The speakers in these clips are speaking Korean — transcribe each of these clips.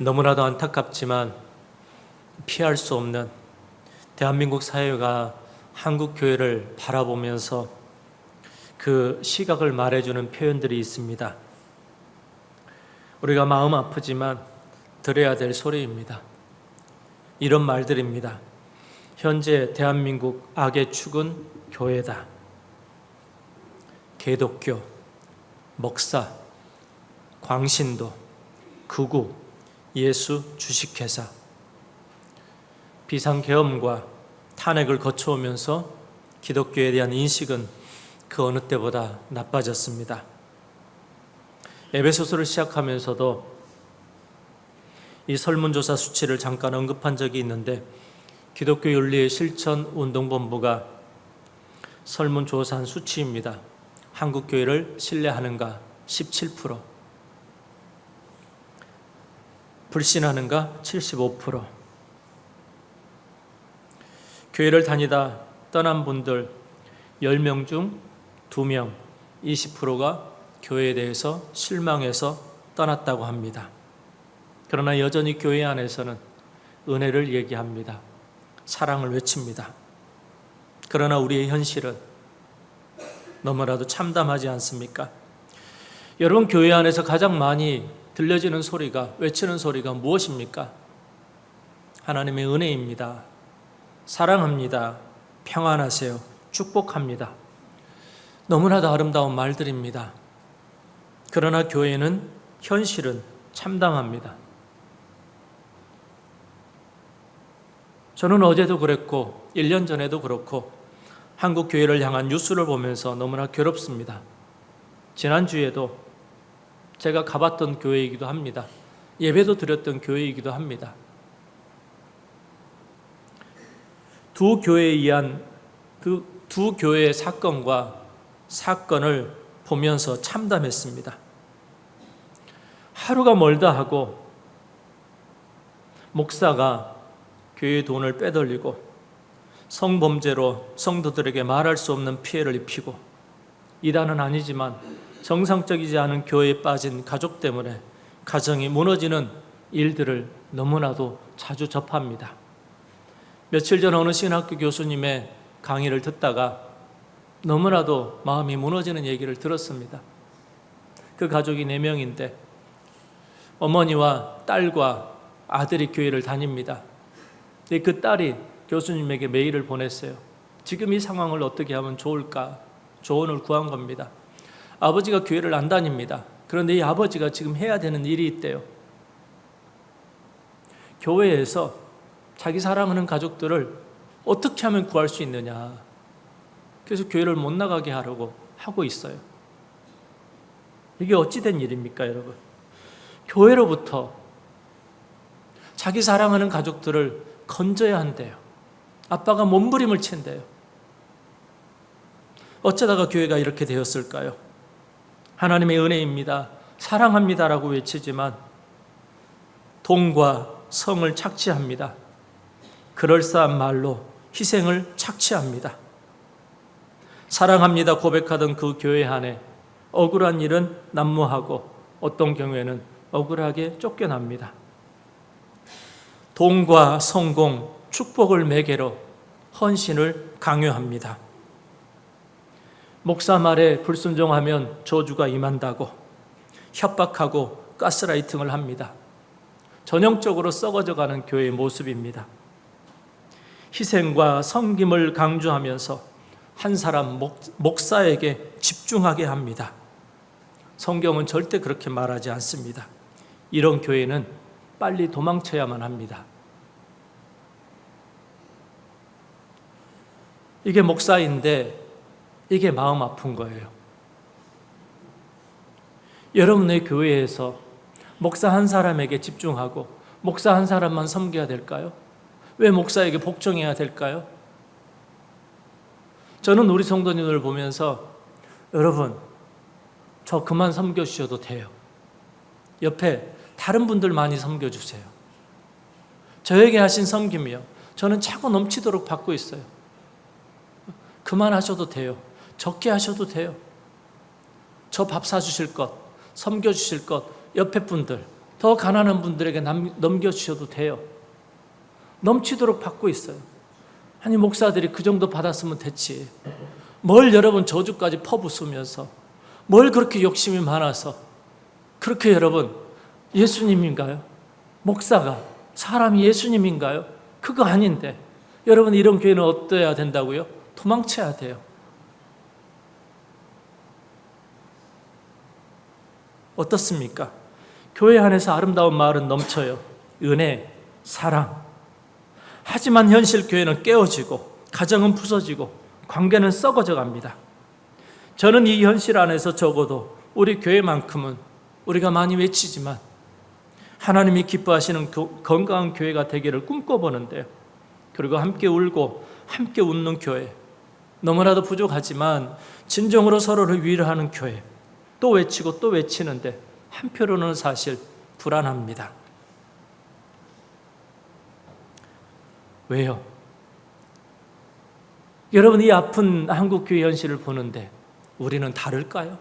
너무나도 안타깝지만 피할 수 없는 대한민국 사회가 한국 교회를 바라보면서 그 시각을 말해주는 표현들이 있습니다. 우리가 마음 아프지만 들어야 될 소리입니다. 이런 말들입니다. 현재 대한민국 악의 축은 교회다. 개독교, 목사, 광신도, 극우, 예수 주식회사. 비상계엄과 탄핵을 거쳐오면서 기독교에 대한 인식은 그 어느 때보다 나빠졌습니다. 에베소서를 시작하면서도 이 설문조사 수치를 잠깐 언급한 적이 있는데 기독교 윤리의 실천 운동본부가 설문조사한 수치입니다. 한국 교회를 신뢰하는가 17%, 불신하는가 75%. 교회를 다니다 떠난 분들 10명 중 2명, 20%가 교회에 대해서 실망해서 떠났다고 합니다. 그러나 여전히 교회 안에서는 은혜를 얘기합니다. 사랑을 외칩니다. 그러나 우리의 현실은 너무나도 참담하지 않습니까? 여러분, 교회 안에서 가장 많이 들려지는 소리가, 외치는 소리가 무엇입니까? 하나님의 은혜입니다. 사랑합니다. 평안하세요. 축복합니다. 너무나도 아름다운 말들입니다. 그러나 교회는 현실은 참담합니다. 저는 어제도 그랬고 1년 전에도 그렇고 한국 교회를 향한 뉴스를 보면서 너무나 괴롭습니다. 지난주에도 제가 가봤던 교회이기도 합니다. 예배도 드렸던 교회이기도 합니다. 두 교회의 사건을 보면서 참담했습니다. 하루가 멀다 하고 목사가 교회의 돈을 빼돌리고 성범죄로 성도들에게 말할 수 없는 피해를 입히고, 이단은 아니지만 정상적이지 않은 교회에 빠진 가족 때문에 가정이 무너지는 일들을 너무나도 자주 접합니다. 며칠 전 어느 신학교 교수님의 강의를 듣다가 너무나도 마음이 무너지는 얘기를 들었습니다. 그 가족이 4명인데 어머니와 딸과 아들이 교회를 다닙니다. 그 딸이 교수님에게 메일을 보냈어요. 지금 이 상황을 어떻게 하면 좋을까? 조언을 구한 겁니다. 아버지가 교회를 안 다닙니다. 그런데 이 아버지가 지금 해야 되는 일이 있대요. 교회에서 자기 사랑하는 가족들을 어떻게 하면 구할 수 있느냐. 그래서 교회를 못 나가게 하려고 하고 있어요. 이게 어찌된 일입니까, 여러분? 교회로부터 자기 사랑하는 가족들을 건져야 한대요. 아빠가 몸부림을 친대요. 어쩌다가 교회가 이렇게 되었을까요? 하나님의 은혜입니다. 사랑합니다라고 외치지만 돈과 성을 착취합니다. 그럴싸한 말로 희생을 착취합니다. 사랑합니다 고백하던 그 교회 안에 억울한 일은 난무하고 어떤 경우에는 억울하게 쫓겨납니다. 돈과 성공, 축복을 매개로 헌신을 강요합니다. 목사 말에 불순종하면 저주가 임한다고 협박하고 가스라이팅을 합니다. 전형적으로 썩어져가는 교회의 모습입니다. 희생과 섬김을 강조하면서 한 사람 목사에게 집중하게 합니다. 성경은 절대 그렇게 말하지 않습니다. 이런 교회는 빨리 도망쳐야만 합니다. 이게 목사인데 이게 마음 아픈 거예요. 여러분의 교회에서 목사 한 사람에게 집중하고 목사 한 사람만 섬겨야 될까요? 왜 목사에게 복종해야 될까요? 저는 우리 성도님들을 보면서 여러분, 저 그만 섬겨주셔도 돼요. 옆에 다른 분들 많이 섬겨주세요. 저에게 하신 섬김이요, 저는 차고 넘치도록 받고 있어요. 그만하셔도 돼요. 적게 하셔도 돼요. 저 밥 사주실 것, 섬겨주실 것, 옆에 분들 더 가난한 분들에게 넘겨주셔도 돼요. 넘치도록 받고 있어요. 아니 목사들이 그 정도 받았으면 됐지. 뭘 여러분 저주까지 퍼부으면서 뭘 그렇게 욕심이 많아서 그렇게 여러분 예수님인가요? 목사가 사람이 예수님인가요? 그거 아닌데 여러분 이런 교회는 어떠해야 된다고요? 도망쳐야 돼요. 어떻습니까? 교회 안에서 아름다운 마을은 넘쳐요. 은혜, 사랑. 하지만 현실 교회는 깨어지고 가정은 부서지고 관계는 썩어져 갑니다. 저는 이 현실 안에서 적어도 우리 교회만큼은 우리가 많이 외치지만 하나님이 기뻐하시는 건강한 교회가 되기를 꿈꿔보는데요. 그리고 함께 울고 함께 웃는 교회, 너무나도 부족하지만 진정으로 서로를 위로하는 교회, 또 외치고 또 외치는데 한편으로는 사실 불안합니다. 왜요? 여러분 이 아픈 한국교회 현실을 보는데 우리는 다를까요?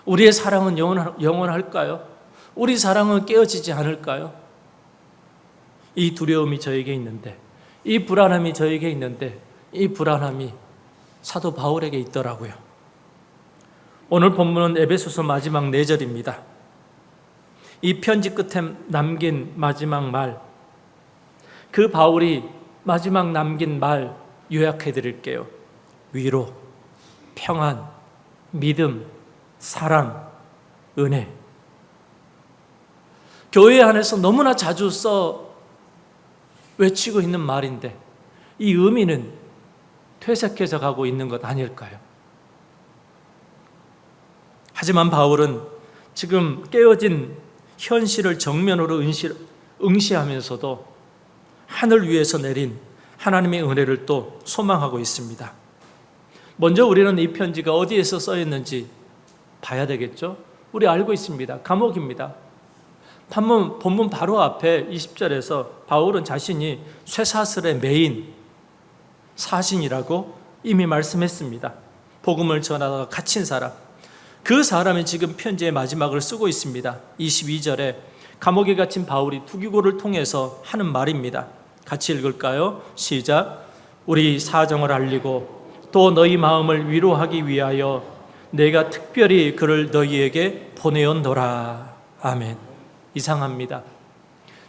우리의 사랑은 영원할까요? 우리 사랑은 깨어지지 않을까요? 이 두려움이 저에게 있는데, 이 불안함이 저에게 있는데, 이 불안함이 사도 바울에게 있더라고요. 오늘 본문은 에베소서 마지막 4절입니다. 이 편지 끝에 남긴 마지막 말, 그 바울이 마지막 남긴 말 요약해 드릴게요. 위로, 평안, 믿음, 사랑, 은혜. 교회 안에서 너무나 자주 외치고 있는 말인데 이 의미는 퇴색해서 가고 있는 것 아닐까요? 하지만 바울은 지금 깨어진 현실을 정면으로 응시하면서도 하늘 위에서 내린 하나님의 은혜를 또 소망하고 있습니다. 먼저 우리는 이 편지가 어디에서 써있는지 봐야 되겠죠? 우리 알고 있습니다. 감옥입니다. 본문 바로 앞에 20절에서 바울은 자신이 쇠사슬에 매인 사신이라고 이미 말씀했습니다. 복음을 전하다가 갇힌 사람, 그 사람이 지금 편지의 마지막을 쓰고 있습니다. 22절에 감옥에 갇힌 바울이 두기고를 통해서 하는 말입니다. 같이 읽을까요? 시작. 우리 사정을 알리고 또 너희 마음을 위로하기 위하여 내가 특별히 그를 너희에게 보내었노라. 아멘. 이상합니다.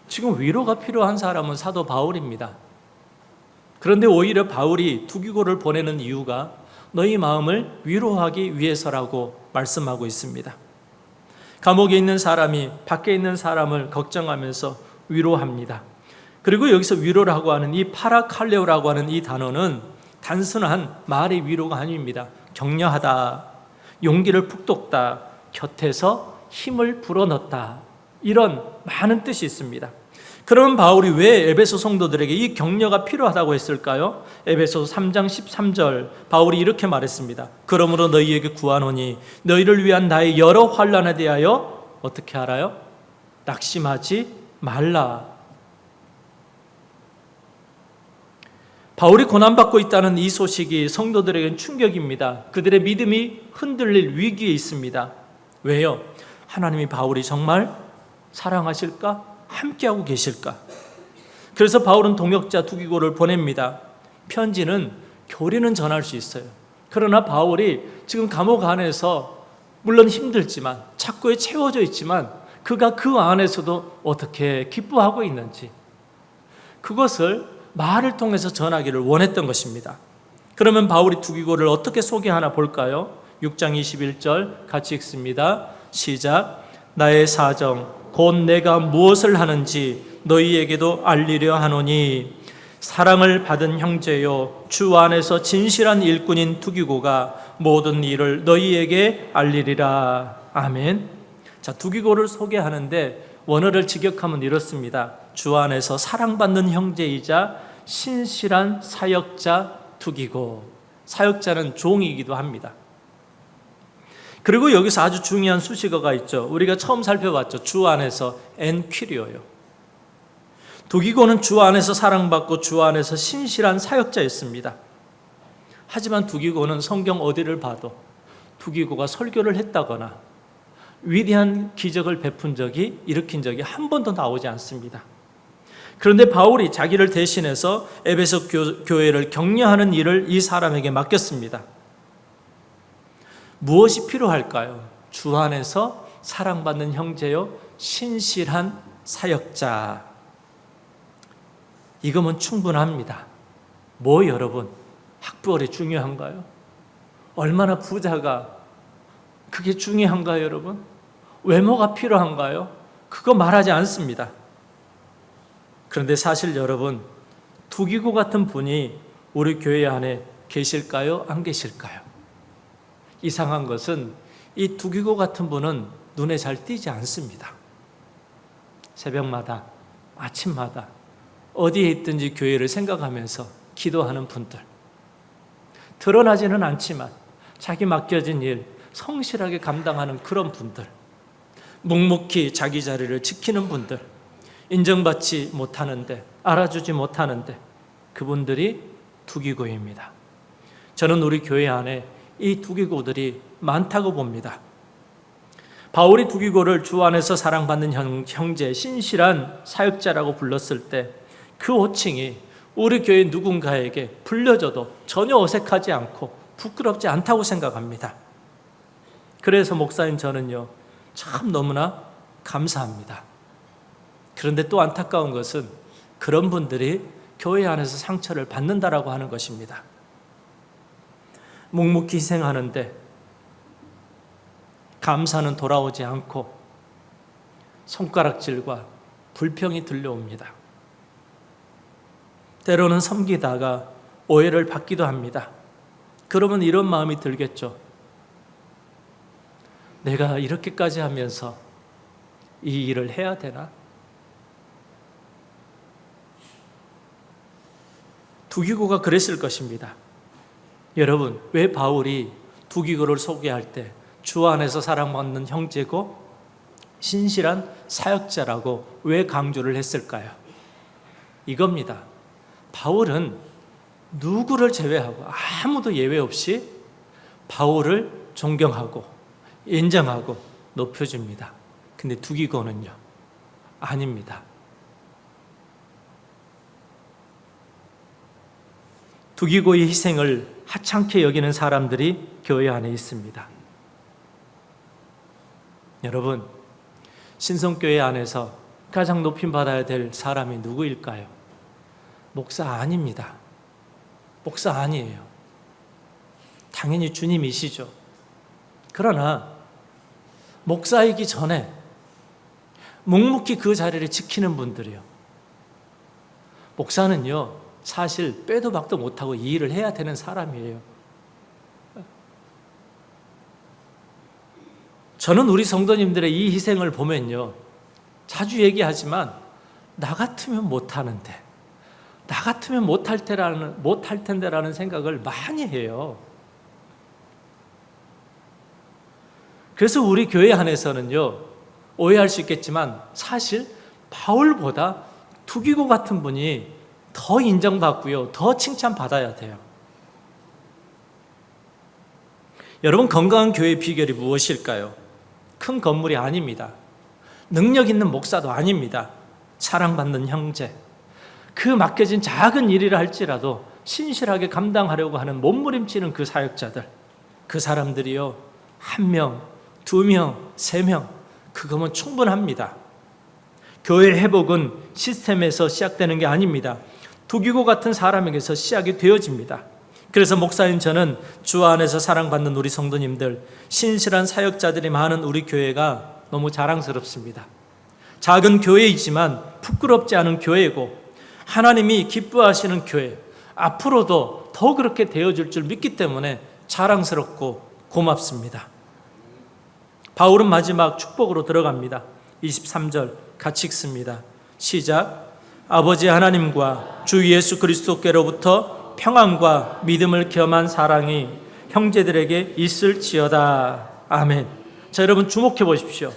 지금 위로가 필요한 사람은 사도 바울입니다. 그런데 오히려 바울이 두기고를 보내는 이유가 너희 마음을 위로하기 위해서라고 말씀하고 있습니다. 감옥에 있는 사람이 밖에 있는 사람을 걱정하면서 위로합니다. 그리고 여기서 위로라고 하는 이 파라칼레오라고 하는 이 단어는 단순한 말의 위로가 아닙니다. 격려하다, 용기를 북돋다, 곁에서 힘을 불어넣다, 이런 많은 뜻이 있습니다. 그럼 바울이 왜 에베소 성도들에게 이 격려가 필요하다고 했을까요? 에베소 3장 13절 바울이 이렇게 말했습니다. 그러므로 너희에게 구하노니 너희를 위한 나의 여러 환난에 대하여 어떻게 알아요? 낙심하지 말라. 바울이 고난받고 있다는 이 소식이 성도들에게는 충격입니다. 그들의 믿음이 흔들릴 위기에 있습니다. 왜요? 하나님이 바울이 정말 사랑하실까? 함께하고 계실까? 그래서 바울은 동역자 두기고를 보냅니다. 편지는 교리는 전할 수 있어요. 그러나 바울이 지금 감옥 안에서 물론 힘들지만 착고에 채워져 있지만 그가 그 안에서도 어떻게 기뻐하고 있는지 그것을 말을 통해서 전하기를 원했던 것입니다. 그러면 바울이 두기고를 어떻게 소개하나 볼까요? 6장 21절 같이 읽습니다. 시작. 나의 사정 곧 내가 무엇을 하는지 너희에게도 알리려 하노니 사랑을 받은 형제요 주 안에서 진실한 일꾼인 두기고가 모든 일을 너희에게 알리리라. 아멘. 자, 두기고를 소개하는데 원어를 직역하면 이렇습니다. 주 안에서 사랑받는 형제이자 신실한 사역자 두기고. 사역자는 종이기도 합니다. 그리고 여기서 아주 중요한 수식어가 있죠. 우리가 처음 살펴봤죠. 주 안에서 엔퀴리오요. 두기고는 주 안에서 사랑받고 주 안에서 신실한 사역자였습니다. 하지만 두기고는 성경 어디를 봐도 두기고가 설교를 했다거나 위대한 기적을 일으킨 적이 한 번도 나오지 않습니다. 그런데 바울이 자기를 대신해서 에베소 교회를 격려하는 일을 이 사람에게 맡겼습니다. 무엇이 필요할까요? 주 안에서 사랑받는 형제요, 신실한 사역자. 이거면 충분합니다. 뭐 여러분, 학벌이 중요한가요? 얼마나 부자가 그게 중요한가요, 여러분? 외모가 필요한가요? 그거 말하지 않습니다. 그런데 사실 여러분, 두기고 같은 분이 우리 교회 안에 계실까요? 안 계실까요? 이상한 것은 이 두기고 같은 분은 눈에 잘 띄지 않습니다. 새벽마다, 아침마다 어디에 있든지 교회를 생각하면서 기도하는 분들, 드러나지는 않지만 자기 맡겨진 일 성실하게 감당하는 그런 분들, 묵묵히 자기 자리를 지키는 분들, 인정받지 못하는데, 알아주지 못하는데, 그분들이 두기고입니다. 저는 우리 교회 안에 이 두기고들이 많다고 봅니다. 바울이 두기고를 주 안에서 사랑받는 형제, 신실한 사역자라고 불렀을 때 그 호칭이 우리 교회 누군가에게 불려져도 전혀 어색하지 않고 부끄럽지 않다고 생각합니다. 그래서 목사님 저는요, 참 너무나 감사합니다. 그런데 또 안타까운 것은 그런 분들이 교회 안에서 상처를 받는다라고 하는 것입니다. 묵묵히 희생하는데 감사는 돌아오지 않고 손가락질과 불평이 들려옵니다. 때로는 섬기다가 오해를 받기도 합니다. 그러면 이런 마음이 들겠죠. 내가 이렇게까지 하면서 이 일을 해야 되나? 두기고가 그랬을 것입니다. 여러분, 왜 바울이 두기고를 소개할 때 주 안에서 사랑받는 형제고 신실한 사역자라고 왜 강조를 했을까요? 이겁니다. 바울은 누구를 제외하고 아무도 예외 없이 바울을 존경하고 인정하고 높여줍니다. 근데 두기고는요, 아닙니다. 두기고의 희생을 하찮게 여기는 사람들이 교회 안에 있습니다. 여러분, 신성교회 안에서 가장 높임 받아야 될 사람이 누구일까요? 목사 아닙니다. 목사 아니에요. 당연히 주님이시죠. 그러나 목사이기 전에 묵묵히 그 자리를 지키는 분들이요, 목사는요 사실 빼도 박도 못하고 이 일을 해야 되는 사람이에요. 저는 우리 성도님들의 이 희생을 보면요, 자주 얘기하지만 나 같으면 못하는데, 나 같으면 못할 텐데라는 생각을 많이 해요. 그래서 우리 교회 안에서는요, 오해할 수 있겠지만 사실 바울보다 두기고 같은 분이 더 인정받고요, 더 칭찬받아야 돼요. 여러분, 건강한 교회의 비결이 무엇일까요? 큰 건물이 아닙니다. 능력 있는 목사도 아닙니다. 사랑받는 형제, 그 맡겨진 작은 일이라 할지라도 신실하게 감당하려고 하는 몸부림치는 그 사역자들, 그 사람들이요, 1명, 2명, 3명, 그거면 충분합니다. 교회의 회복은 시스템에서 시작되는 게 아닙니다. 두기고 같은 사람에게서 시작이 되어집니다. 그래서 목사님, 저는 주 안에서 사랑받는 우리 성도님들, 신실한 사역자들이 많은 우리 교회가 너무 자랑스럽습니다. 작은 교회이지만 부끄럽지 않은 교회고 하나님이 기뻐하시는 교회, 앞으로도 더 그렇게 되어줄 줄 믿기 때문에 자랑스럽고 고맙습니다. 바울은 마지막 축복으로 들어갑니다. 23절 같이 읽습니다. 시작. 아버지 하나님과 주 예수 그리스도께로부터 평안과 믿음을 겸한 사랑이 형제들에게 있을지어다. 아멘. 자, 여러분 주목해 보십시오.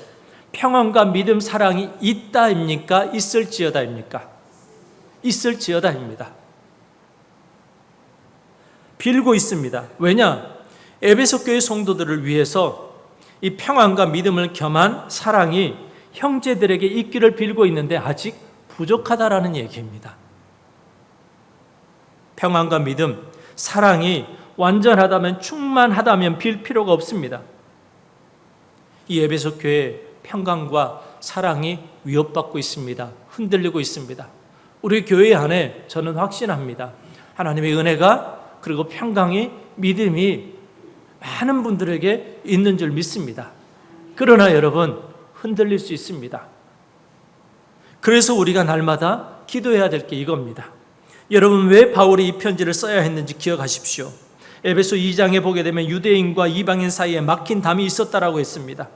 평안과 믿음, 사랑이 있다입니까? 있을지어다입니까? 있을지어다입니다. 빌고 있습니다. 왜냐? 에베소 교회 성도들을 위해서 이 평안과 믿음을 겸한 사랑이 형제들에게 있기를 빌고 있는데 아직 부족하다라는 얘기입니다. 평안과 믿음, 사랑이 완전하다면, 충만하다면 빌 필요가 없습니다. 이 에베소 교회 평강과 사랑이 위협받고 있습니다. 흔들리고 있습니다. 우리 교회 안에 저는 확신합니다. 하나님의 은혜가, 그리고 평강이, 믿음이 많은 분들에게 있는 줄 믿습니다. 그러나 여러분, 흔들릴 수 있습니다. 그래서 우리가 날마다 기도해야 될 게 이겁니다. 여러분, 왜 바울이 이 편지를 써야 했는지 기억하십시오. 에베소 2장에 보게 되면 유대인과 이방인 사이에 막힌 담이 있었다라고 했습니다.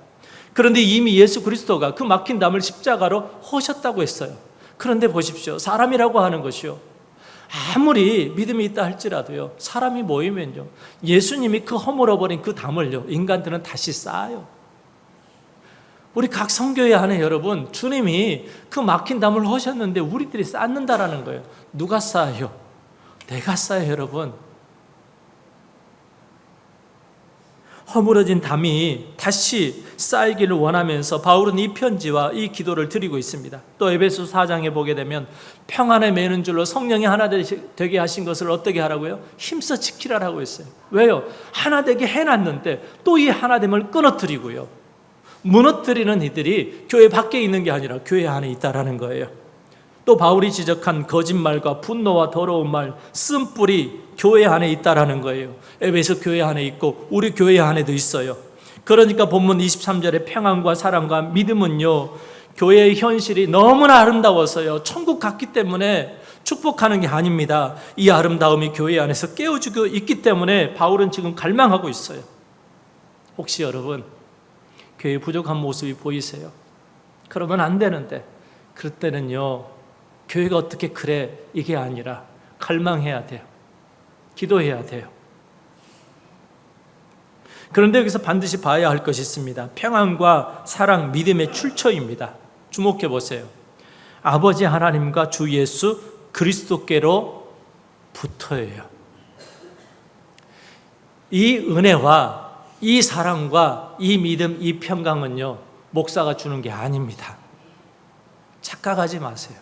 그런데 이미 예수 그리스도가 그 막힌 담을 십자가로 허셨다고 했어요. 그런데 보십시오. 사람이라고 하는 것이요, 아무리 믿음이 있다 할지라도요, 사람이 모이면요, 예수님이 그 허물어버린 그 담을요, 인간들은 다시 쌓아요. 우리 각 성교회 안에 여러분, 주님이 그 막힌 담을 허셨는데 우리들이 쌓는다라는 거예요. 누가 쌓아요? 내가 쌓아요, 여러분. 허물어진 담이 다시 쌓이기를 원하면서 바울은 이 편지와 이 기도를 드리고 있습니다. 또 에베소 4장에 보게 되면 평안에 매는 줄로 성령이 하나 되게 하신 것을 어떻게 하라고요? 힘써 지키라라고 했어요. 왜요? 하나 되게 해놨는데 또 이 하나됨을 끊어뜨리고요, 무너뜨리는 이들이 교회 밖에 있는 게 아니라 교회 안에 있다라는 거예요. 또 바울이 지적한 거짓말과 분노와 더러운 말, 쓴뿌리 교회 안에 있다라는 거예요. 에베소 교회 안에 있고 우리 교회 안에도 있어요. 그러니까 본문 23절에 평안과 사랑과 믿음은요, 교회의 현실이 너무나 아름다워서요, 천국 같기 때문에 축복하는 게 아닙니다. 이 아름다움이 교회 안에서 깨어지고 있기 때문에 바울은 지금 갈망하고 있어요. 혹시 여러분, 교회 부족한 모습이 보이세요? 그러면 안 되는데, 그럴 때는요, 교회가 어떻게 그래, 이게 아니라 갈망해야 돼요. 기도해야 돼요. 그런데 여기서 반드시 봐야 할 것이 있습니다. 평안과 사랑, 믿음의 출처입니다. 주목해 보세요. 아버지 하나님과 주 예수 그리스도께로 부터예요. 이 은혜와 이 사랑과 이 믿음, 이 평강은요, 목사가 주는 게 아닙니다. 착각하지 마세요.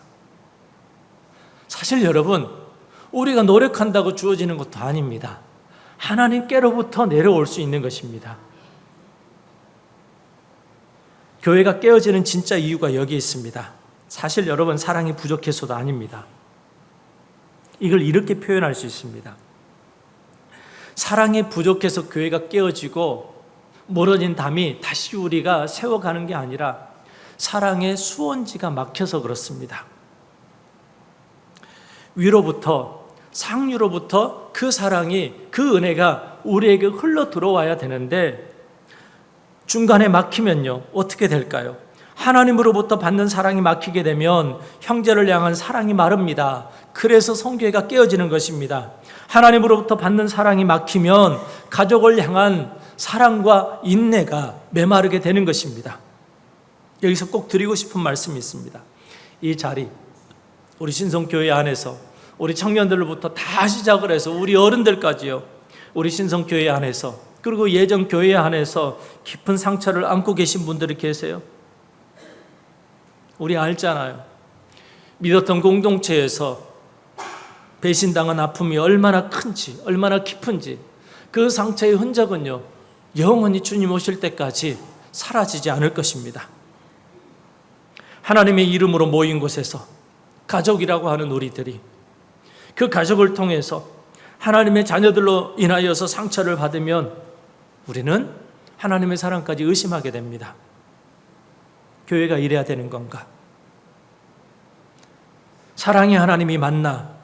사실 여러분, 우리가 노력한다고 주어지는 것도 아닙니다. 하나님께로부터 내려올 수 있는 것입니다. 교회가 깨어지는 진짜 이유가 여기 있습니다. 사실 여러분, 사랑이 부족해서도 아닙니다. 이걸 이렇게 표현할 수 있습니다. 사랑이 부족해서 교회가 깨어지고 멀어진 담이 다시 우리가 세워가는 게 아니라 사랑의 수원지가 막혀서 그렇습니다. 위로부터, 상류로부터 그 사랑이, 그 은혜가 우리에게 흘러 들어와야 되는데 중간에 막히면요, 어떻게 될까요? 하나님으로부터 받는 사랑이 막히게 되면 형제를 향한 사랑이 마릅니다. 그래서 성교회가 깨어지는 것입니다. 하나님으로부터 받는 사랑이 막히면 가족을 향한 사랑과 인내가 메마르게 되는 것입니다. 여기서 꼭 드리고 싶은 말씀이 있습니다. 이 자리, 우리 신성교회 안에서 우리 청년들로부터 다 시작을 해서 우리 어른들까지요, 우리 신성교회 안에서, 그리고 예전 교회 안에서 깊은 상처를 안고 계신 분들이 계세요. 우리 알잖아요. 믿었던 공동체에서 배신당한 아픔이 얼마나 큰지, 얼마나 깊은지. 그 상처의 흔적은요, 영원히 주님 오실 때까지 사라지지 않을 것입니다. 하나님의 이름으로 모인 곳에서 가족이라고 하는 우리들이 그 가족을 통해서 하나님의 자녀들로 인하여서 상처를 받으면 우리는 하나님의 사랑까지 의심하게 됩니다. 교회가 이래야 되는 건가? 사랑의 하나님이 맞나?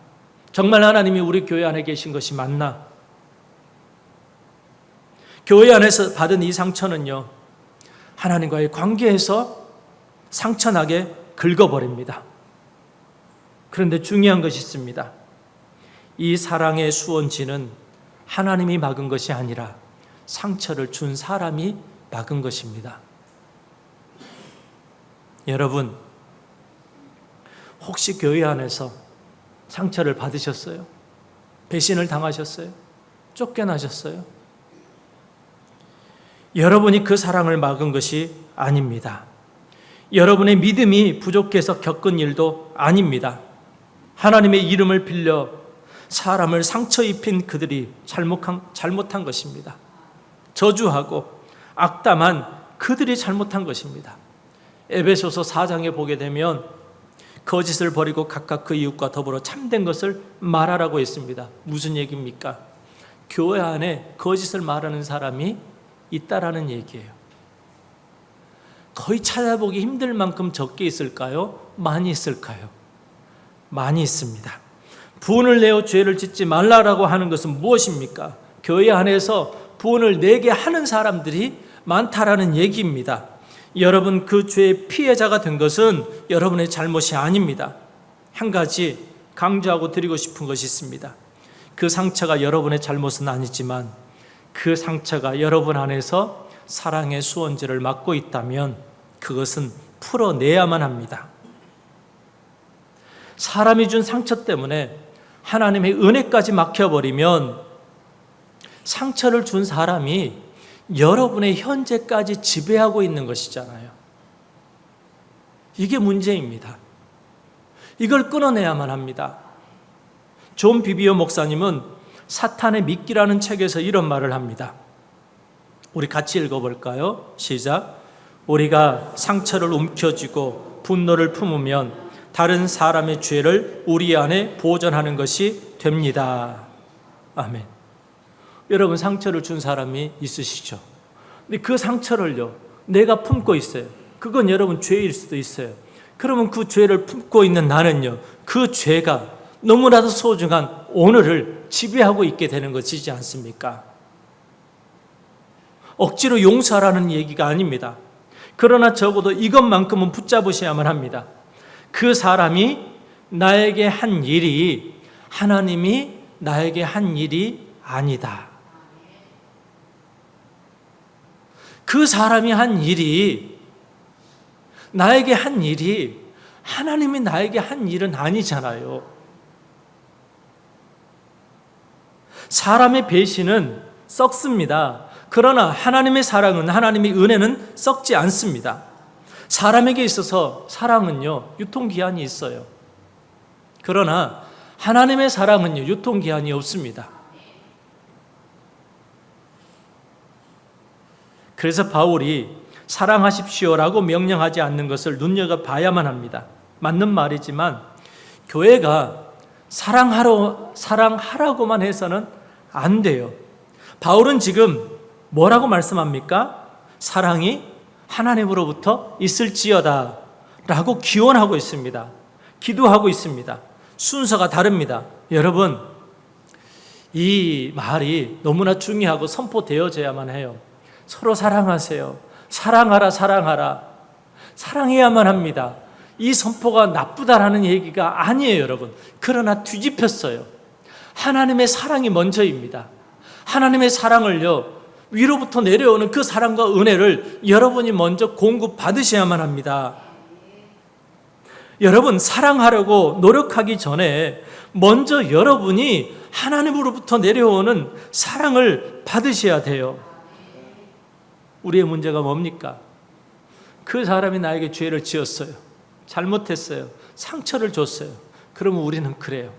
정말 하나님이 우리 교회 안에 계신 것이 맞나? 교회 안에서 받은 이 상처는요, 하나님과의 관계에서 상처나게 긁어버립니다. 그런데 중요한 것이 있습니다. 이 사랑의 수원지는 하나님이 막은 것이 아니라 상처를 준 사람이 막은 것입니다. 여러분, 혹시 교회 안에서 상처를 받으셨어요? 배신을 당하셨어요? 쫓겨나셨어요? 여러분이 그 사랑을 막은 것이 아닙니다. 여러분의 믿음이 부족해서 겪은 일도 아닙니다. 하나님의 이름을 빌려 사람을 상처 입힌 그들이 잘못한 것입니다. 저주하고 악담한 그들이 잘못한 것입니다. 에베소서 4장에 보게 되면 거짓을 버리고 각각 그 이웃과 더불어 참된 것을 말하라고 했습니다. 무슨 얘기입니까? 교회 안에 거짓을 말하는 사람이 있다라는 얘기예요. 거의 찾아보기 힘들 만큼 적게 있을까요? 많이 있을까요? 많이 있습니다. 분을 내어 죄를 짓지 말라라고 하는 것은 무엇입니까? 교회 안에서 분을 내게 하는 사람들이 많다라는 얘기입니다. 여러분, 그 죄의 피해자가 된 것은 여러분의 잘못이 아닙니다. 한 가지 강조하고 드리고 싶은 것이 있습니다. 그 상처가 여러분의 잘못은 아니지만 그 상처가 여러분 안에서 사랑의 수원지를 막고 있다면 그것은 풀어내야만 합니다. 사람이 준 상처 때문에 하나님의 은혜까지 막혀버리면 상처를 준 사람이 여러분의 현재까지 지배하고 있는 것이잖아요. 이게 문제입니다. 이걸 끊어내야만 합니다. 존 비비어 목사님은 사탄의 미끼라는 책에서 이런 말을 합니다. 우리 같이 읽어볼까요? 시작. 우리가 상처를 움켜쥐고 분노를 품으면 다른 사람의 죄를 우리 안에 보존하는 것이 됩니다. 아멘. 여러분, 상처를 준 사람이 있으시죠? 근데 그 상처를요, 내가 품고 있어요. 그건 여러분 죄일 수도 있어요. 그러면 그 죄를 품고 있는 나는요, 그 죄가 너무나도 소중한 오늘을 지배하고 있게 되는 것이지 않습니까? 억지로 용서하라는 얘기가 아닙니다. 그러나 적어도 이것만큼은 붙잡으셔야만 합니다. 그 사람이 나에게 한 일이 하나님이 나에게 한 일이 아니다. 그 사람이 한 일이 나에게 한 일이 하나님이 나에게 한 일은 아니잖아요. 사람의 배신은 썩습니다. 그러나 하나님의 사랑은, 하나님의 은혜는 썩지 않습니다. 사람에게 있어서 사랑은요, 유통기한이 있어요. 그러나 하나님의 사랑은요, 유통기한이 없습니다. 그래서 바울이 사랑하십시오라고 명령하지 않는 것을 눈여겨봐야만 합니다. 맞는 말이지만 교회가 사랑하라고만 해서는 안 돼요. 바울은 지금 뭐라고 말씀합니까? 사랑이 하나님으로부터 있을지어다 라고 기원하고 있습니다. 기도하고 있습니다. 순서가 다릅니다. 여러분, 이 말이 너무나 중요하고 선포되어져야만 해요. 서로 사랑하세요. 사랑하라, 사랑하라. 사랑해야만 합니다. 이 선포가 나쁘다라는 얘기가 아니에요, 여러분. 그러나 뒤집혔어요. 하나님의 사랑이 먼저입니다. 하나님의 사랑을요, 위로부터 내려오는 그 사랑과 은혜를 여러분이 먼저 공급받으셔야만 합니다. 여러분, 사랑하려고 노력하기 전에 먼저 여러분이 하나님으로부터 내려오는 사랑을 받으셔야 돼요. 우리의 문제가 뭡니까? 그 사람이 나에게 죄를 지었어요. 잘못했어요. 상처를 줬어요. 그러면 우리는 그래요.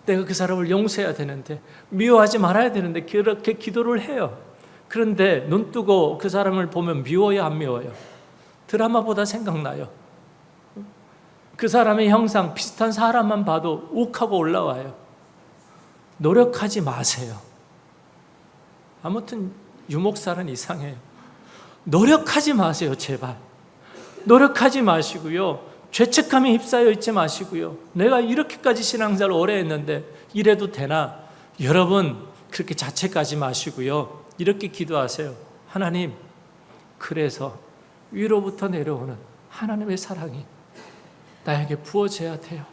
내가 그 사람을 용서해야 되는데, 미워하지 말아야 되는데 그렇게 기도를 해요. 그런데 눈 뜨고 그 사람을 보면 미워요, 안 미워요? 드라마보다 생각나요. 그 사람의 형상, 비슷한 사람만 봐도 욱하고 올라와요. 노력하지 마세요. 아무튼 유목살은 이상해요. 노력하지 마세요, 제발. 노력하지 마시고요. 죄책감에 휩싸여 있지 마시고요. 내가 이렇게까지 신앙생활을 오래 했는데 이래도 되나? 여러분, 그렇게 자책하지 마시고요. 이렇게 기도하세요. 하나님, 그래서 위로부터 내려오는 하나님의 사랑이 나에게 부어져야 돼요.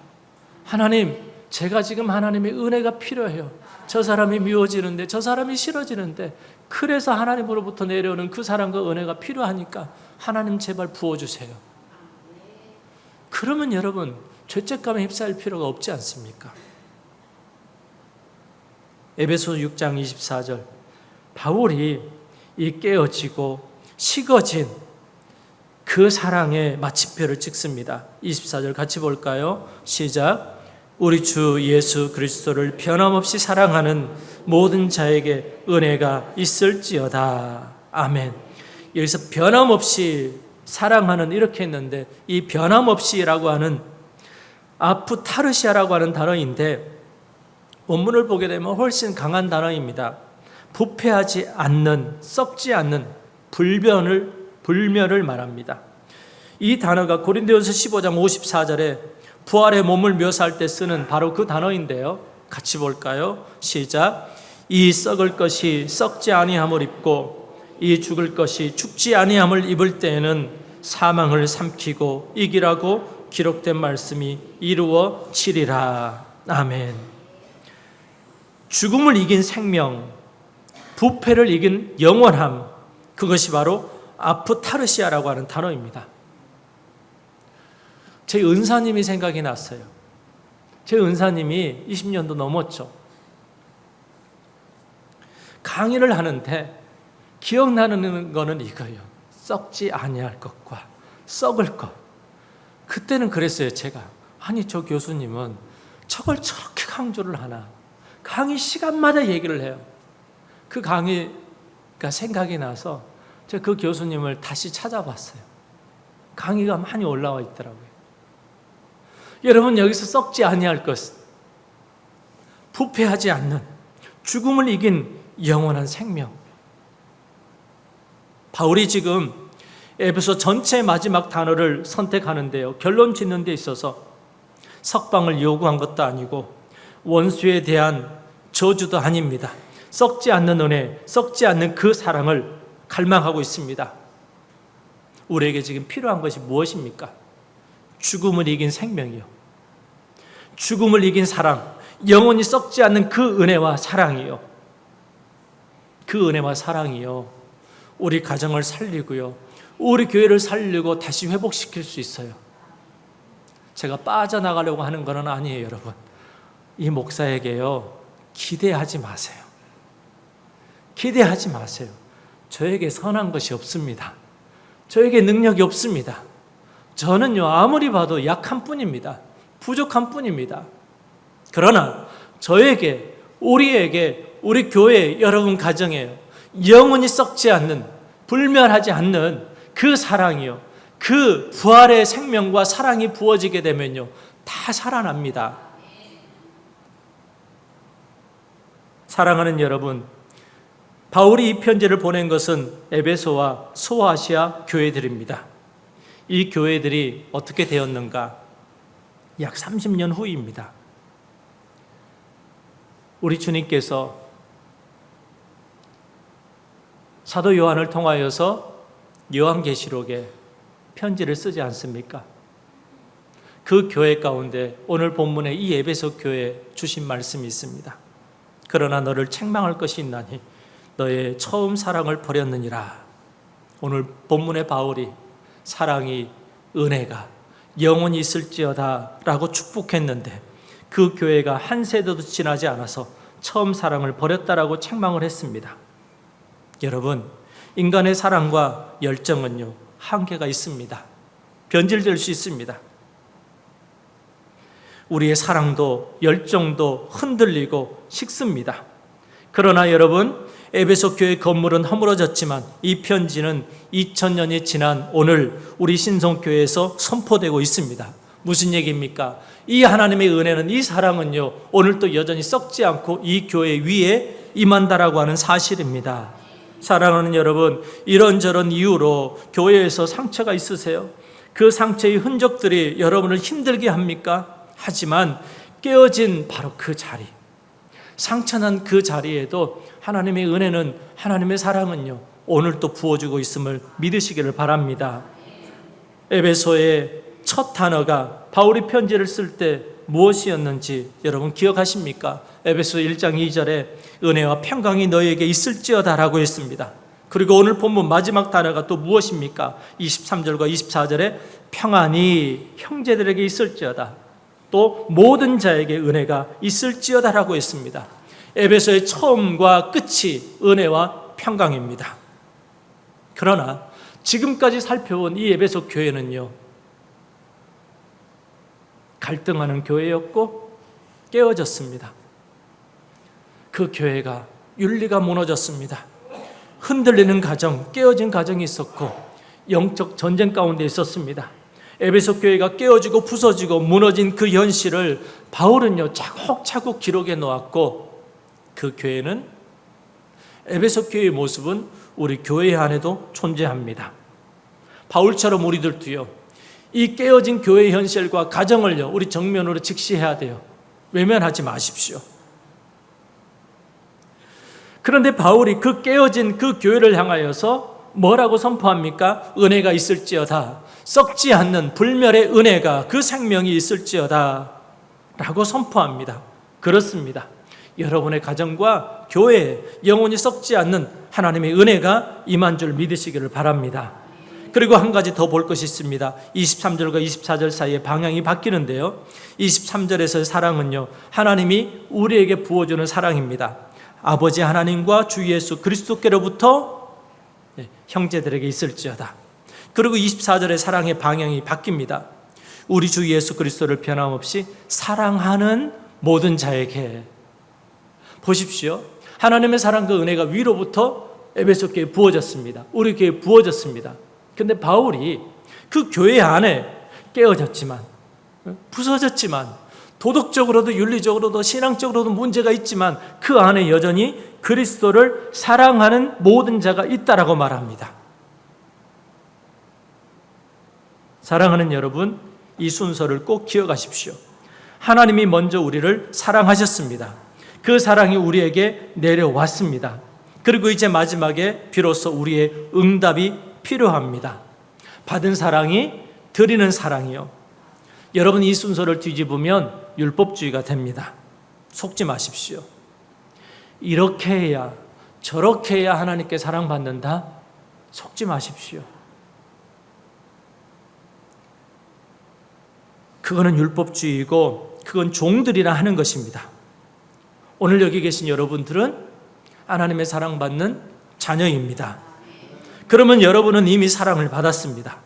하나님, 제가 지금 하나님의 은혜가 필요해요. 저 사람이 미워지는데, 저 사람이 싫어지는데, 그래서 하나님으로부터 내려오는 그 사랑과 은혜가 필요하니까 하나님 제발 부어주세요. 그러면 여러분, 죄책감에 휩싸일 필요가 없지 않습니까? 에베소 6장 24절, 바울이 이 깨어지고 식어진 그 사랑의 마침표를 찍습니다. 24절 같이 볼까요? 시작. 우리 주 예수 그리스도를 변함없이 사랑하는 모든 자에게 은혜가 있을지어다. 아멘. 여기서 변함없이 사랑하는 이렇게 했는데, 이 변함없이라고 하는 아프타르시아라고 하는 단어인데 원문을 보게 되면 훨씬 강한 단어입니다. 부패하지 않는, 썩지 않는 불멸을 말합니다. 이 단어가 고린도전서 15장 54절에 부활의 몸을 묘사할 때 쓰는 바로 그 단어인데요. 같이 볼까요? 시작. 이 썩을 것이 썩지 아니함을 입고 이 죽을 것이 죽지 아니함을 입을 때에는 사망을 삼키고 이기라고 기록된 말씀이 이루어지리라. 아멘. 죽음을 이긴 생명, 부패를 이긴 영원함, 그것이 바로 아프타르시아라고 하는 단어입니다. 제 은사님이 생각이 났어요. 제 은사님이 20년도 넘었죠. 강의를 하는데 기억나는 거는 이거예요. 썩지 아니할 것과 썩을 것. 그때는 그랬어요. 제가 아니 저 교수님은 저걸 저렇게 강조를 하나. 강의 시간마다 얘기를 해요. 그 강의가 생각이 나서 제가 그 교수님을 다시 찾아봤어요. 강의가 많이 올라와 있더라고요. 여러분, 여기서 썩지 아니할 것, 부패하지 않는, 죽음을 이긴 영원한 생명. 바울이 지금 에베소 전체의 마지막 단어를 선택하는데요, 결론 짓는 데 있어서 석방을 요구한 것도 아니고 원수에 대한 저주도 아닙니다. 썩지 않는 은혜, 썩지 않는 그 사랑을 갈망하고 있습니다. 우리에게 지금 필요한 것이 무엇입니까? 죽음을 이긴 생명이요, 죽음을 이긴 사랑, 영원히 썩지 않는 그 은혜와 사랑이요, 그 은혜와 사랑이요, 우리 가정을 살리고요, 우리 교회를 살리고 다시 회복시킬 수 있어요. 제가 빠져나가려고 하는 건 아니에요. 여러분, 이 목사에게요, 기대하지 마세요. 기대하지 마세요. 저에게 선한 것이 없습니다. 저에게 능력이 없습니다. 저는요, 아무리 봐도 약한 뿐입니다. 부족한 뿐입니다. 그러나 저에게, 우리에게, 우리 교회, 여러분 가정에 영원히 썩지 않는, 불멸하지 않는 그 사랑이요, 그 부활의 생명과 사랑이 부어지게 되면요, 다 살아납니다. 사랑하는 여러분, 바울이 이 편지를 보낸 것은 에베소와 소아시아 교회들입니다. 이 교회들이 어떻게 되었는가? 약 30년 후입니다. 우리 주님께서 사도 요한을 통하여서 요한계시록에 편지를 쓰지 않습니까? 그 교회 가운데 오늘 본문에 이 에베소 교회에 주신 말씀이 있습니다. 그러나 너를 책망할 것이 있나니 너의 처음 사랑을 버렸느니라. 오늘 본문의 바울이 사랑이, 은혜가 영원히 있을지어다 라고 축복했는데 그 교회가 한 세대도 지나지 않아서 처음 사랑을 버렸다라고 책망을 했습니다. 여러분, 인간의 사랑과 열정은요, 한계가 있습니다. 변질될 수 있습니다. 우리의 사랑도 열정도 흔들리고 식습니다. 그러나 여러분, 에베소 교회 건물은 허물어졌지만 이 편지는 2000년이 지난 오늘 우리 신성교회에서 선포되고 있습니다. 무슨 얘기입니까? 이 하나님의 은혜는, 이 사랑은요, 오늘도 여전히 썩지 않고 이 교회 위에 임한다라고 하는 사실입니다. 사랑하는 여러분, 이런저런 이유로 교회에서 상처가 있으세요? 그 상처의 흔적들이 여러분을 힘들게 합니까? 하지만 깨어진 바로 그 자리, 상처난 그 자리에도 하나님의 은혜는, 하나님의 사랑은요, 오늘도 부어주고 있음을 믿으시기를 바랍니다. 에베소의 첫 단어가 바울이 편지를 쓸 때 무엇이었는지 여러분 기억하십니까? 에베소 1장 2절에 은혜와 평강이 너희에게 있을지어다라고 했습니다. 그리고 오늘 본문 마지막 단어가 또 무엇입니까? 23절과 24절에 평안이 형제들에게 있을지어다, 또 모든 자에게 은혜가 있을지어다라고 했습니다. 에베소의 처음과 끝이 은혜와 평강입니다. 그러나 지금까지 살펴본 이 에베소 교회는요, 갈등하는 교회였고 깨어졌습니다. 그 교회가 윤리가 무너졌습니다. 흔들리는 가정, 깨어진 가정이 있었고 영적 전쟁 가운데 있었습니다. 에베소 교회가 깨어지고 부서지고 무너진 그 현실을 바울은요 차곡차곡 기록해 놓았고, 그 교회는, 에베소 교회의 모습은 우리 교회 안에도 존재합니다. 바울처럼 우리들도요, 이 깨어진 교회의 현실과 가정을요 우리 정면으로 직시해야 돼요. 외면하지 마십시오. 그런데 바울이 그 깨어진 그 교회를 향하여서 뭐라고 선포합니까? 은혜가 있을지어다, 썩지 않는 불멸의 은혜가, 그 생명이 있을지어다 라고 선포합니다. 그렇습니다. 여러분의 가정과 교회에 영원히 썩지 않는 하나님의 은혜가 임한 줄 믿으시기를 바랍니다. 그리고 한 가지 더 볼 것이 있습니다. 23절과 24절 사이에 방향이 바뀌는데요, 23절에서의 사랑은요 하나님이 우리에게 부어주는 사랑입니다. 아버지 하나님과 주 예수 그리스도께로부터 형제들에게 있을지어다. 그리고 24절의 사랑의 방향이 바뀝니다. 우리 주 예수 그리스도를 변함없이 사랑하는 모든 자에게. 보십시오. 하나님의 사랑과 은혜가 위로부터 에베소 교회에 부어졌습니다. 우리 교회에 부어졌습니다. 그런데 바울이 그 교회 안에 깨어졌지만, 부서졌지만, 도덕적으로도 윤리적으로도 신앙적으로도 문제가 있지만 그 안에 여전히 그리스도를 사랑하는 모든 자가 있다라고 말합니다. 사랑하는 여러분, 이 순서를 꼭 기억하십시오. 하나님이 먼저 우리를 사랑하셨습니다. 그 사랑이 우리에게 내려왔습니다. 그리고 이제 마지막에 비로소 우리의 응답이 필요합니다. 받은 사랑이 드리는 사랑이요. 여러분, 이 순서를 뒤집으면 율법주의가 됩니다. 속지 마십시오. 이렇게 해야, 저렇게 해야 하나님께 사랑받는다? 속지 마십시오. 그거는 율법주의이고 그건 종들이라 하는 것입니다. 오늘 여기 계신 여러분들은 하나님의 사랑받는 자녀입니다. 그러면 여러분은 이미 사랑을 받았습니다.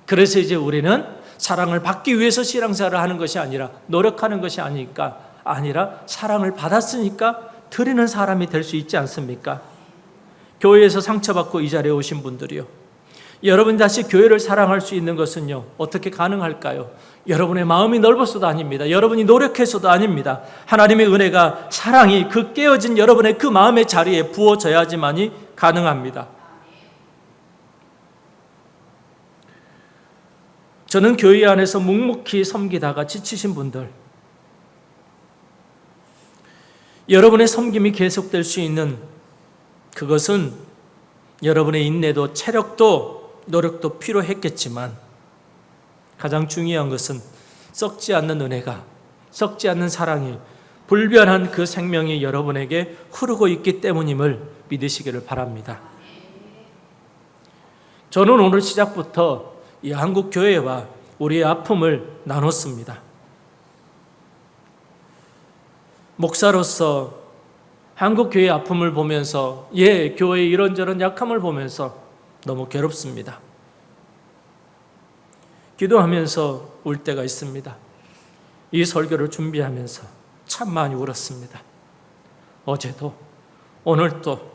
그래서 이제 우리는 사랑을 받기 위해서 신앙생활을 하는 것이 아니라, 노력하는 것이 아니라 사랑을 받았으니까 드리는 사람이 될 수 있지 않습니까? 교회에서 상처받고 이 자리에 오신 분들이요, 여러분 다시 교회를 사랑할 수 있는 것은요 어떻게 가능할까요? 여러분의 마음이 넓어서도 아닙니다. 여러분이 노력해서도 아닙니다. 하나님의 은혜가, 사랑이 그 깨어진 여러분의 그 마음의 자리에 부어져야지만이 가능합니다. 저는 교회 안에서 묵묵히 섬기다가 지치신 분들, 여러분의 섬김이 계속될 수 있는 그것은 여러분의 인내도 체력도 노력도 필요했겠지만, 가장 중요한 것은 썩지 않는 은혜가, 썩지 않는 사랑이, 불변한 그 생명이 여러분에게 흐르고 있기 때문임을 믿으시기를 바랍니다. 저는 오늘 시작부터 이 한국 교회와 우리의 아픔을 나눴습니다. 목사로서 한국 교회의 아픔을 보면서, 교회의 이런저런 약함을 보면서 너무 괴롭습니다. 기도하면서 울 때가 있습니다. 이 설교를 준비하면서 참 많이 울었습니다. 어제도 오늘도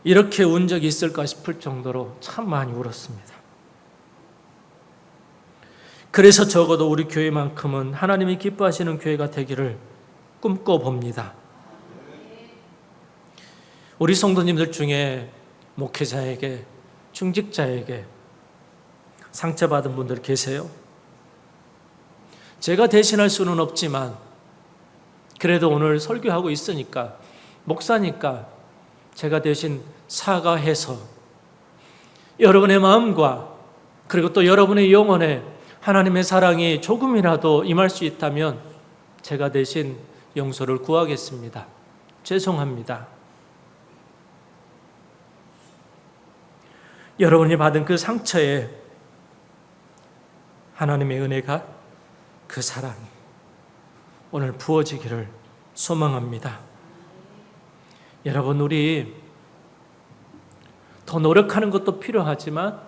이렇게 운 적이 있을까 싶을 정도로 참 많이 울었습니다. 그래서 적어도 우리 교회만큼은 하나님이 기뻐하시는 교회가 되기를 꿈꿔봅니다. 우리 성도님들 중에 목회자에게, 중직자에게 상처받은 분들 계세요? 제가 대신할 수는 없지만 그래도 오늘 설교하고 있으니까, 목사니까 제가 대신 사과해서 여러분의 마음과 그리고 또 여러분의 영혼에 하나님의 사랑이 조금이라도 임할 수 있다면 제가 대신 용서를 구하겠습니다. 죄송합니다. 여러분이 받은 그 상처에 하나님의 은혜가, 그 사랑이 오늘 부어지기를 소망합니다. 여러분, 우리 더 노력하는 것도 필요하지만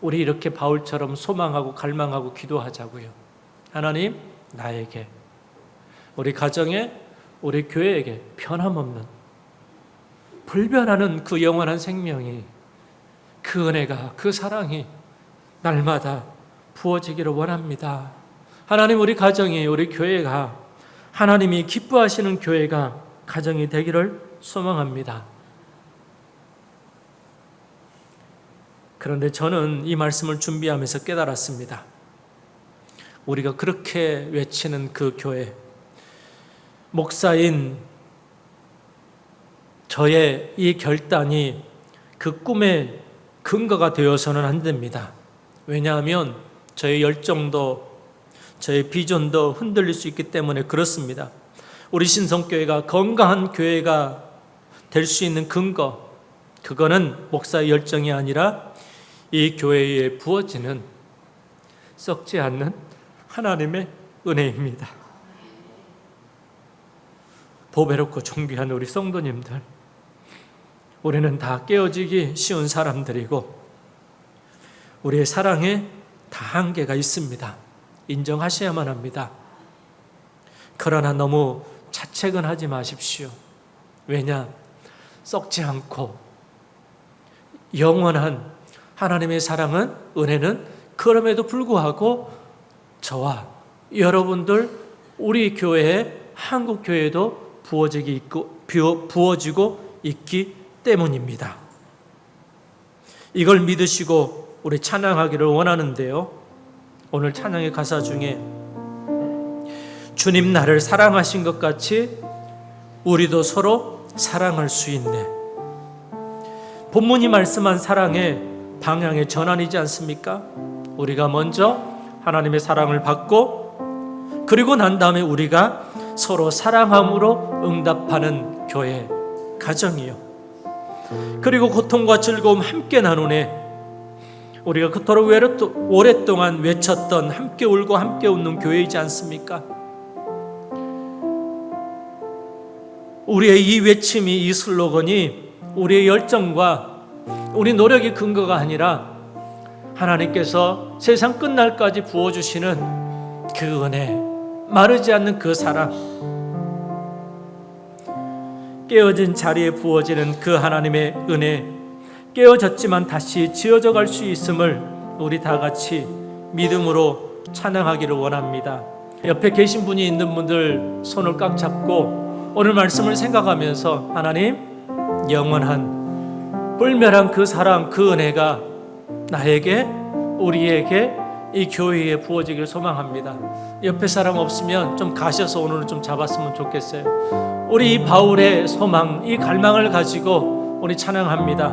우리 이렇게 바울처럼 소망하고 갈망하고 기도하자고요. 하나님, 나에게, 우리 가정에, 우리 교회에게 변함없는 불변하는 그 영원한 생명이, 그 은혜가, 그 사랑이 날마다 부어지기를 원합니다. 하나님, 우리 가정이, 우리 교회가 하나님이 기뻐하시는 교회가, 가정이 되기를 소망합니다. 그런데 저는 이 말씀을 준비하면서 깨달았습니다. 우리가 그렇게 외치는 그 교회, 목사인 저의 이 결단이 그 꿈의 근거가 되어서는 안 됩니다. 왜냐하면 저의 열정도, 저의 비전도 흔들릴 수 있기 때문에 그렇습니다. 우리 신성교회가 건강한 교회가 될 수 있는 근거, 그거는 목사의 열정이 아니라 이 교회에 부어지는 썩지 않는 하나님의 은혜입니다. 보배롭고 존귀한 우리 성도님들, 우리는 다 깨어지기 쉬운 사람들이고 우리의 사랑에 다 한계가 있습니다. 인정하셔야만 합니다. 그러나 너무 자책은 하지 마십시오. 왜냐? 썩지 않고 영원한 하나님의 사랑은, 은혜는 그럼에도 불구하고 저와 여러분들, 우리 교회에, 한국 교회에도 부어지고 있기 때문입니다. 이걸 믿으시고 우리 찬양하기를 원하는데요. 오늘 찬양의 가사 중에 주님 나를 사랑하신 것 같이 우리도 서로 사랑할 수 있네. 본문이 말씀한 사랑의 방향의 전환이지 않습니까? 우리가 먼저 하나님의 사랑을 받고 그리고 난 다음에 우리가 서로 사랑함으로 응답하는 교회, 가정이요. 그리고 고통과 즐거움 함께 나누네. 우리가 그토록 오랫동안 외쳤던 함께 울고 함께 웃는 교회이지 않습니까? 우리의 이 외침이, 이 슬로건이 우리의 열정과 우리 노력의 근거가 아니라 하나님께서 세상 끝날까지 부어주시는 그 은혜, 마르지 않는 그 사랑, 깨어진 자리에 부어지는 그 하나님의 은혜, 깨어졌지만 다시 지어져 갈 수 있음을 우리 다 같이 믿음으로 찬양하기를 원합니다. 옆에 계신 분이 있는 분들 손을 꽉 잡고 오늘 말씀을 생각하면서 하나님, 영원한 불멸한 그 사랑, 그 은혜가 나에게, 우리에게, 이 교회에 부어지기를 소망합니다. 옆에 사람 없으면 좀 가셔서 오늘은 좀 잡았으면 좋겠어요. 우리 이 바울의 소망, 이 갈망을 가지고 우리 찬양합니다.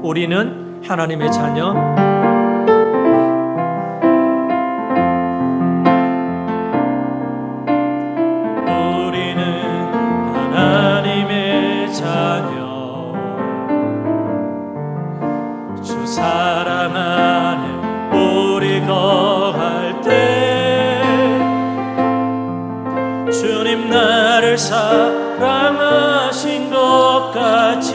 우리는 하나님의 자녀, 우리는 하나님의 자녀, 주 사랑 안에 우리 거할 때 주님 나를 사랑하신 것 같이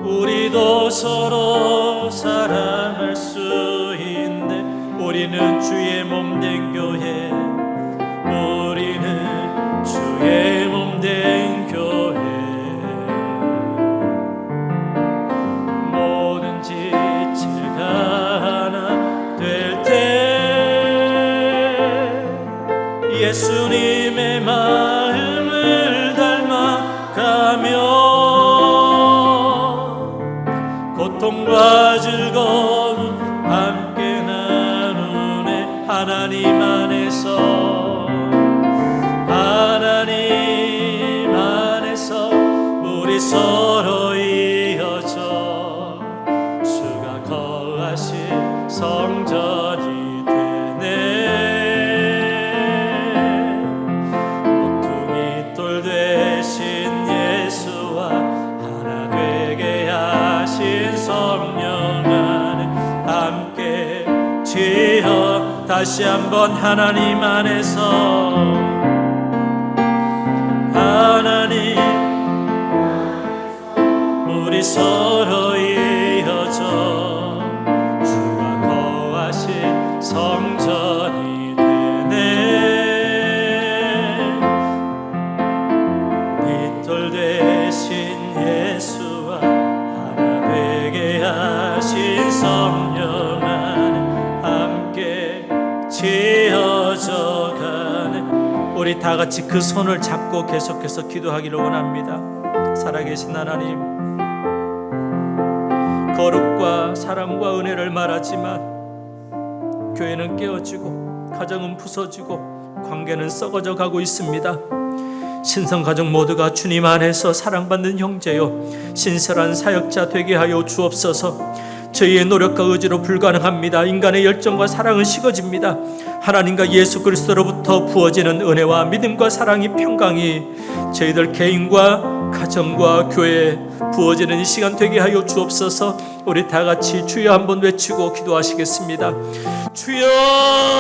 우리도 서로 사랑할 수 있네. 우리는 주의 몸 된 교회, 우리는 주의 몸 된 교회, 뭐든지 제가 하나 될 때 예수님의 마음을 닮아가며 고통과 즐거움 함께 나누네. 하나님 안에서, 하나님 안에서 우리 서로 이어져 주가 거하신 성전이 되네. 모퉁이 돌 되신 예수와 하나 되게 하신 성령 안에 함께 지어 다시 한번 하나님 안에서, 하나님 우리 서로 이어져 주가 거하실 성전이 되네. 빛돌 되신 예수와 하나 되게 하신 성령 안에 함께 지어져 가네. 우리 다 같이 그 손을 잡고 계속해서 기도하기를 원합니다. 살아계신 하나님, 거룩과 사랑과 은혜를 말하지만 교회는 깨어지고 가정은 부서지고 관계는 썩어져 가고 있습니다. 신성가족 모두가 주님 안에서 사랑받는 형제요 신실한 사역자 되게 하여 주옵소서. 저희의 노력과 의지로 불가능합니다. 인간의 열정과 사랑은 식어집니다. 하나님과 예수 그리스도로부터 부어지는 은혜와 믿음과 사랑이 평강이 저희들 개인과 가정과 교회에 부어지는 이 시간 되게 하여 주옵소서. 우리 다 같이 주여 한번 외치고 기도하시겠습니다. 주여